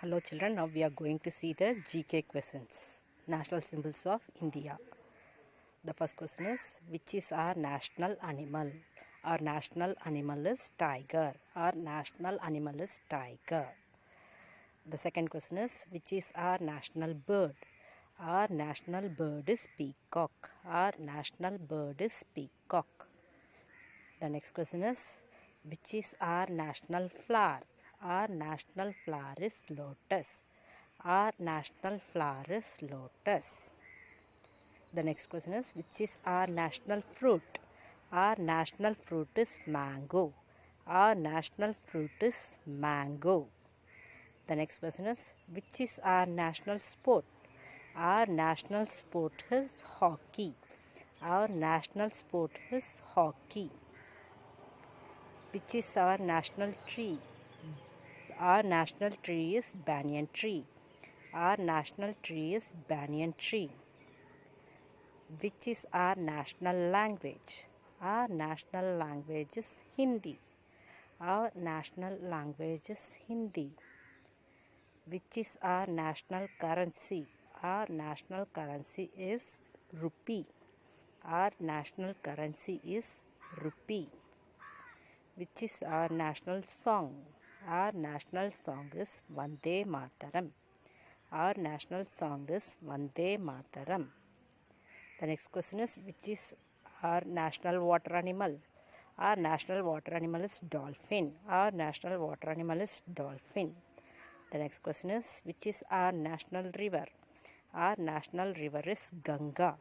Hello children, now we are going to see the GK questions. National symbols of India. The first question is, which is our national animal? Our national animal is tiger. Our national animal is tiger. The second question is, which is our national bird? Our national bird is peacock. Our national bird is peacock. The next question is, which is our national flower? Our national flower is lotus. Our national flower is lotus. The next question is, which is our national fruit? Our national fruit is mango. Our national fruit is mango. The next question is, which is our national sport? Our national sport is hockey. Our national sport is hockey. Which is our national tree? Our national tree is banyan tree. Our national tree is banyan tree. Which is our national language? Our national language is Hindi. Our national language is Hindi. Which is our national currency? Our national currency is rupee. Our national currency is rupee. Which is our national song? Our national song is Vande Mataram. Our national song is Vande Mataram. The next question is, which is our national water animal? Our national water animal is dolphin. Our national water animal is dolphin. The next question is, which is our national river? Our national river is Ganga.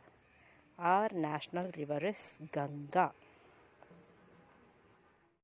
Our national river is Ganga.